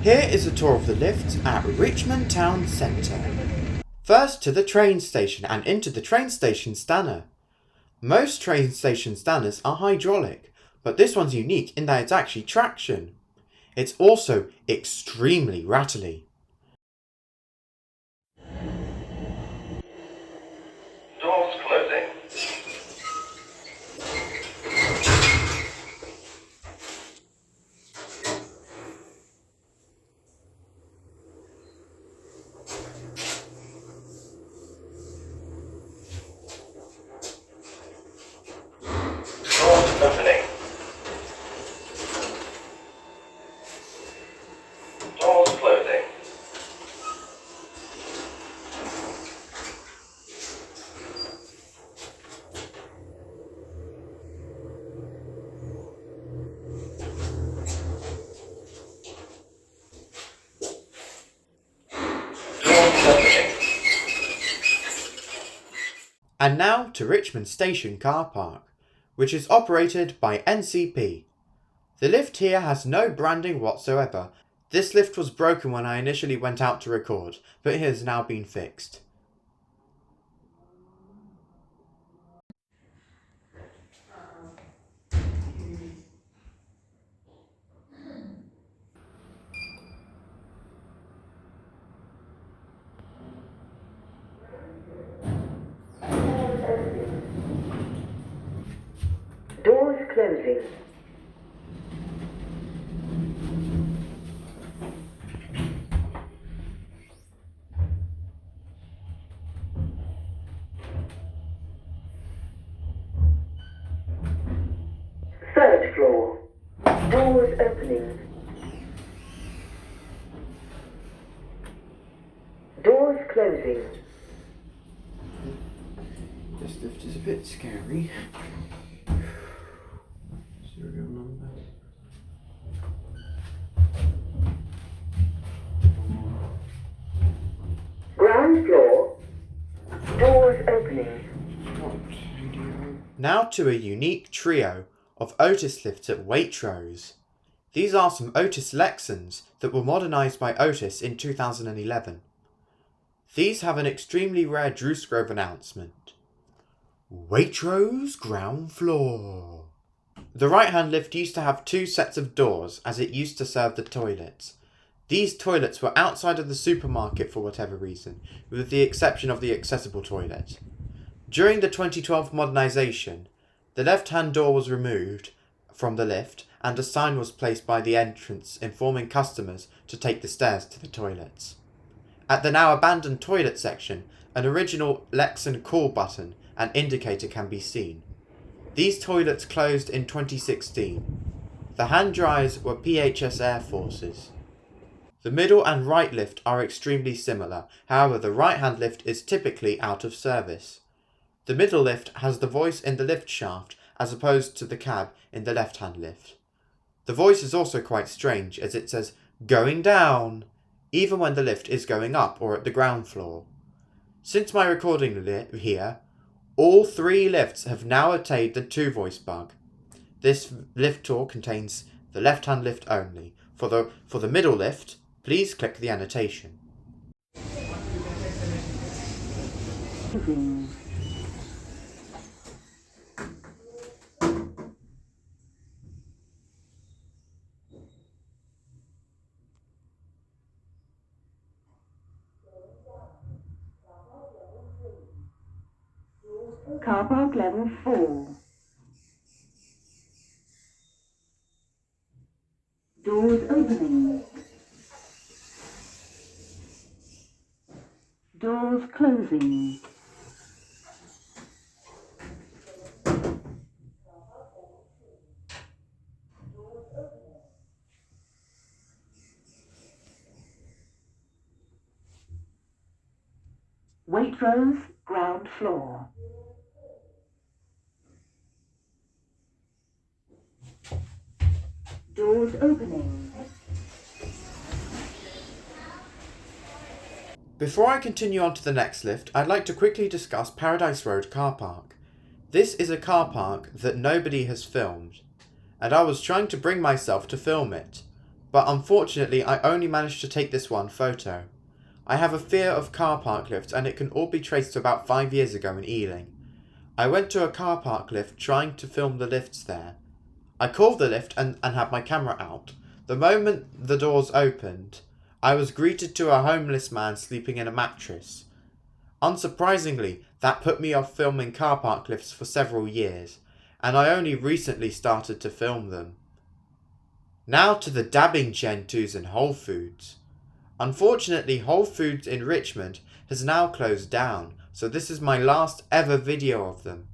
Here is a tour of the lifts at Richmond Town Centre. First to the train station and into the train station Stannah. Most train station Stannahs are hydraulic, but this one's unique in that it's actually traction. It's also extremely rattly. Doors closing. Doors opening. Doors closing. And now to Richmond Station Car Park, which is operated by NCP. The lift here has no branding whatsoever. This lift was broken when I initially went out to record, but it has now been fixed. Doors closing. Third floor. Doors opening. Doors closing. This lift is a bit scary. Serial number. Ground floor. Doors opening. Now to a unique trio of Otis lifts at Waitrose. These are some Otis Lexans that were modernised by Otis in 2011. These have an extremely rare Drewsgrove announcement. Waitrose ground floor. The right hand lift used to have two sets of doors as it used to serve the toilets. These toilets were outside of the supermarket for whatever reason, with the exception of the accessible toilet. During the 2012 modernisation, the left-hand door was removed from the lift and a sign was placed by the entrance informing customers to take the stairs to the toilets. At the now abandoned toilet section, an original Lexan call button and indicator can be seen. These toilets closed in 2016. The hand dryers were PHS Air Forces. The middle and right lift are extremely similar, however the right hand lift is typically out of service. The middle lift has the voice in the lift shaft as opposed to the cab in the left hand lift. The voice is also quite strange as it says going down, even when the lift is going up or at the ground floor. Since my recording here, all three lifts have now attained the two voice bug. This lift tour contains the left hand lift only. For the middle lift, please click the annotation. Car park level 4. Doors opening. Doors closing. Waitrose, ground floor. Doors opening. Before I continue on to the next lift, I'd like to quickly discuss Paradise Road car park. This is a car park that nobody has filmed, and I was trying to bring myself to film it, but unfortunately I only managed to take this one photo. I have a fear of car park lifts, and it can all be traced to about 5 years ago in Ealing. I went to a car park lift trying to film the lifts there. I called the lift and had my camera out. The moment the doors opened, I was greeted to a homeless man sleeping in a mattress. Unsurprisingly, that put me off filming car park lifts for several years, and I only recently started to film them. Now to the dabbing Gen 2s in Wholefoods. Unfortunately, Wholefoods in Richmond has now closed down, so this is my last ever video of them.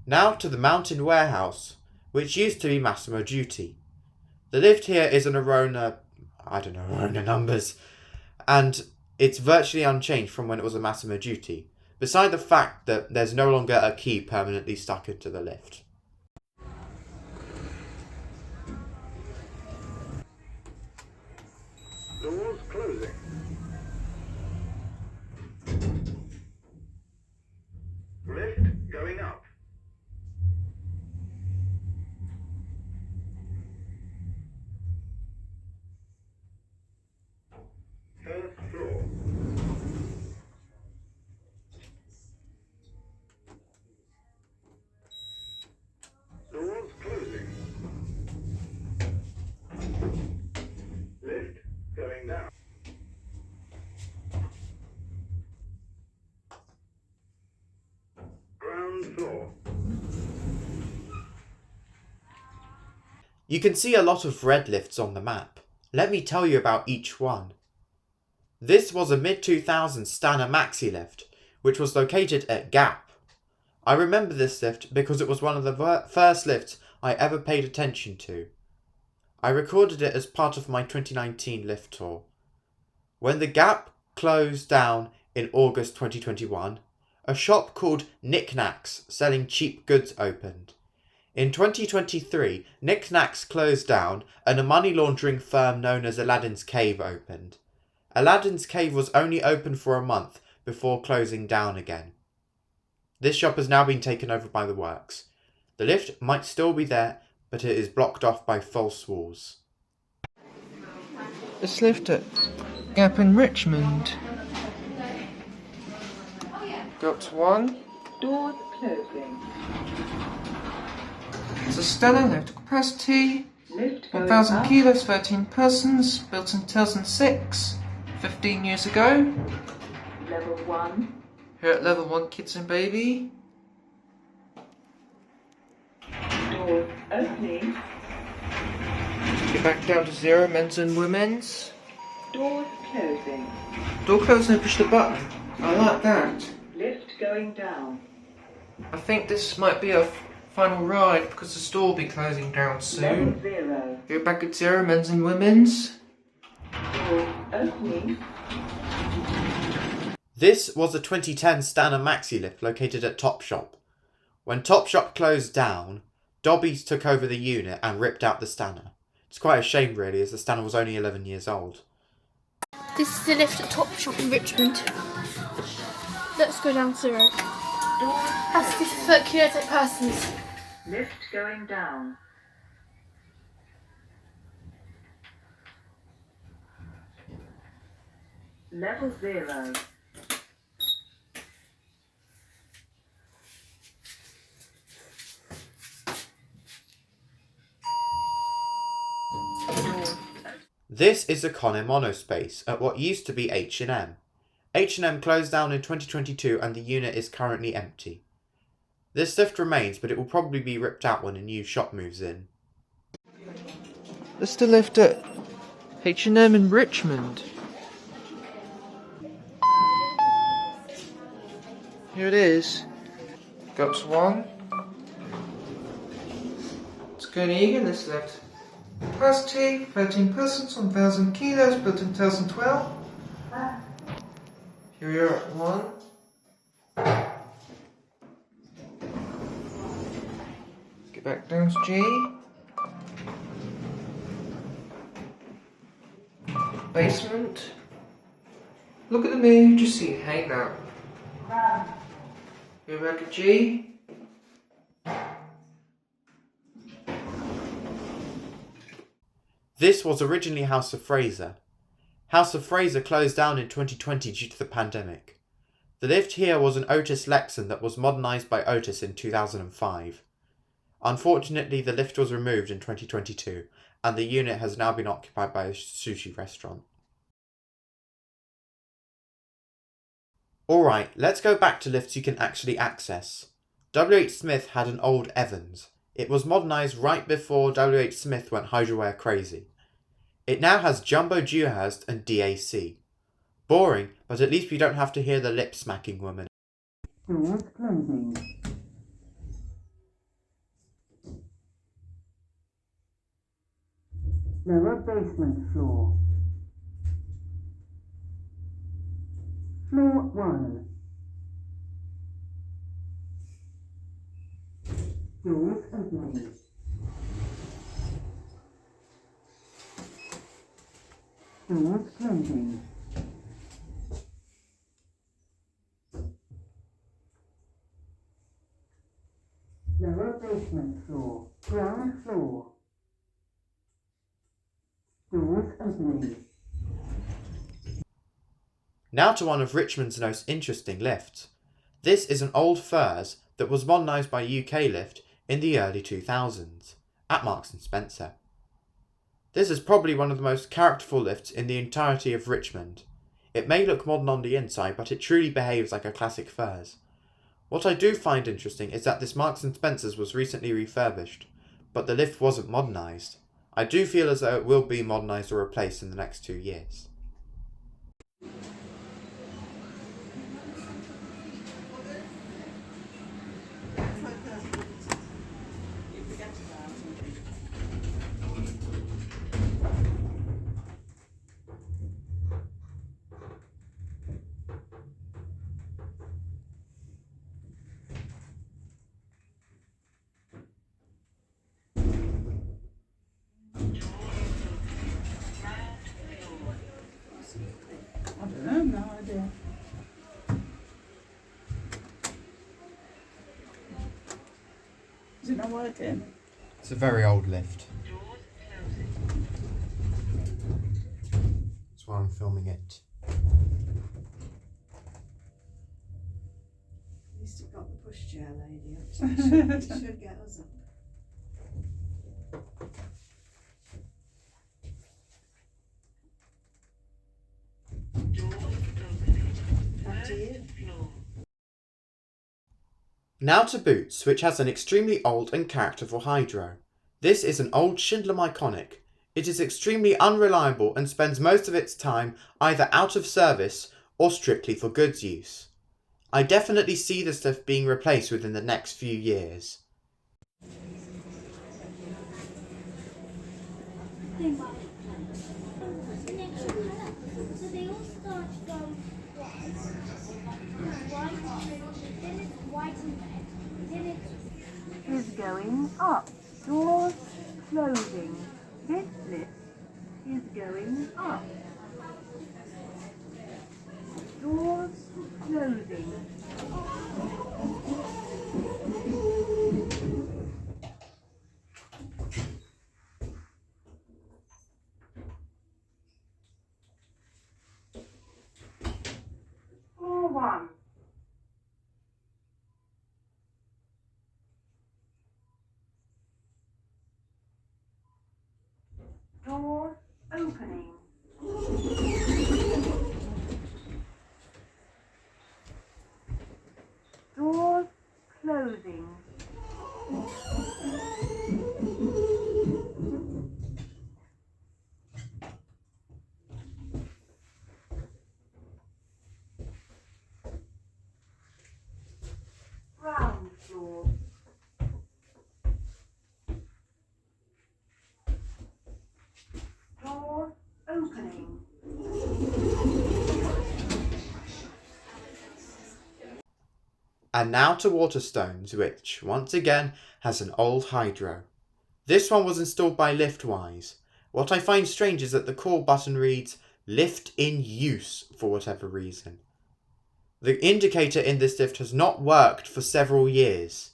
Now to the Mountain Warehouse, which used to be Massimo duty. The lift here is an Orona, Orona numbers, and it's virtually unchanged from when it was a Massimo duty, beside the fact that there's no longer a key permanently stuck into the lift. Doors closing. Lift going up. First floor. Doors closing. Lift going down. Ground floor. You can see a lot of red lifts on the map. Let me tell you about each one. This was a mid-2000s Stannah maxi lift, which was located at Gap. I remember this lift because it was one of the first lifts I ever paid attention to. I recorded it as part of my 2019 lift tour. When the Gap closed down in August 2021, a shop called Knickknacks selling cheap goods opened. In 2023, Knickknacks closed down and a money laundering firm known as Aladdin's Cave opened. Aladdin's Cave was only open for a month before closing down again. This shop has now been taken over by the works. The lift might still be there, but it is blocked off by false walls. This lift at Gap in Richmond. Got one. Doors closing. It's a Stannah lift, capacity Lift going 1,000 up. kilos, 13 persons, built in 2006, 15 years ago. Level 1. Here at level 1, kids and baby. Doors opening. Get back down to 0, men's and women's. Doors closing. Door closing and push the button. I like that. Lift going down. I think this might be a final ride because the store will be closing down soon. Level 0. Here back at 0, men's and women's. Doors opening. This was a 2010 Stannah maxi lift located at Topshop. When Topshop closed down, Dobbies took over the unit and ripped out the Stannah. It's quite a shame really, as the Stannah was only 11 years old. This is the lift at Topshop in Richmond. Let's go down 0. Capacity for 30 kilos at persons. Lift going down. Level 0. This is a Conner monospace at what used to be H&M. H&M closed down in 2022 and the unit is currently empty. This lift remains, but it will probably be ripped out when a new shop moves in. That's the lift at H&M in Richmond. Here it is. Go up to 1. It's going eager, this lift. Capacity 13 persons, 1,000 kilos, built in 2012. Here we are at 1. Get back down to G. Basement. Look at the mood, just see it hang out. Go back at G. This was originally House of Fraser. House of Fraser closed down in 2020 due to the pandemic. The lift here was an Otis Lexan that was modernised by Otis in 2005. Unfortunately, the lift was removed in 2022, and the unit has now been occupied by a sushi restaurant. Alright, let's go back to lifts you can actually access. W.H. Smith had an old Evans. It was modernised right before W.H. Smith went Hydroware crazy. It now has Jumbo Dewhurst and DAC. Boring, but at least we don't have to hear the lip-smacking woman. Doors closing. Lower basement floor. Floor 1. Doors opening. Doors closing. Lower basement floor. Ground floor. Doors opening. Now to one of Richmond's most interesting lifts. This is an old FURSE that was modernised by UK Lift in the early 2000s, at Marks & Spencer. This is probably one of the most characterful lifts in the entirety of Richmond. It may look modern on the inside, but it truly behaves like a classic FURSE. What I do find interesting is that this Marks & Spencer's was recently refurbished, but the lift wasn't modernised. I do feel as though it will be modernised or replaced in the next 2 years. I don't know, no idea. Is it not working? It's a very old lift. That's why I'm filming it. At least it got the pushchair lady up, so it should get us up. Back to you. Now to Boots, which has an extremely old and characterful hydro. This is an old Schindler Miconic. It is extremely unreliable and spends most of its time either out of service or strictly for goods use. I definitely see this lift being replaced within the next few years. Is going up. Doors closing. This lift is going up. Doors closing. Floor 1. Doors opening. Doors closing. And now to Waterstones, which, once again, has an old hydro. This one was installed by Liftwise. What I find strange is that the call button reads, "Lift in use," for whatever reason. The indicator in this lift has not worked for several years.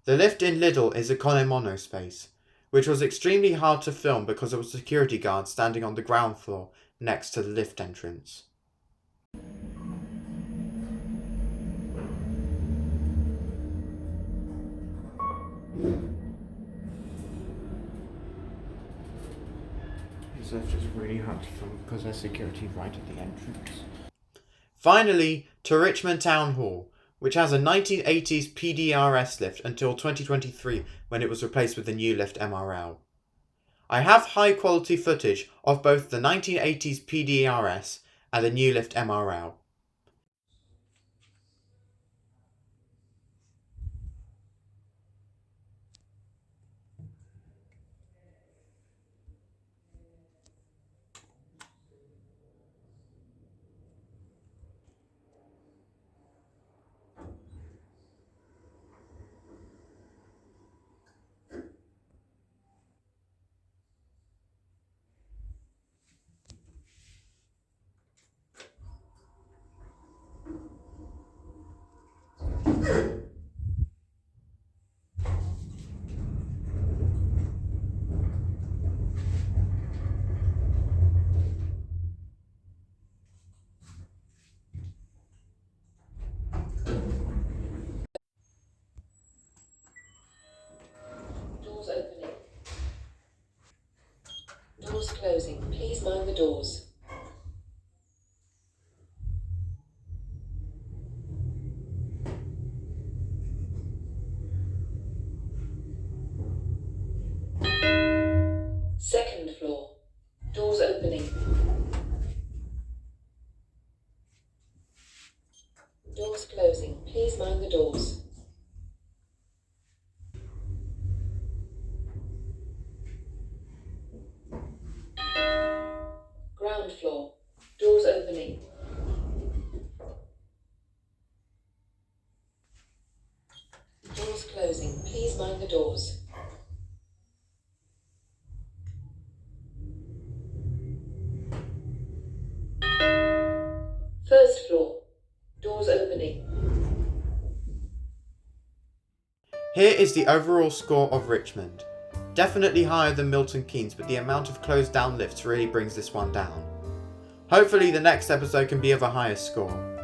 The lift in Lidl is a monospace, which was extremely hard to film because there was a security guard standing on the ground floor next to the lift entrance. This lift is really hard to film because there's security right at the entrance. Finally, to Richmond Town Hall, which has a 1980s PDRS lift until 2023 when it was replaced with the new lift MRL. I have high quality footage of both the 1980s PDRS and the new lift MRL. Doors opening. Doors closing. Please mind the doors. Second floor. Doors opening. Doors closing. Please mind the doors. Ground floor. Doors opening. Doors closing. Please mind the doors. First floor. Doors opening. Here is the overall score of Richmond. Definitely higher than Milton Keynes, but the amount of closed down lifts really brings this one down. Hopefully the next episode can be of a higher score.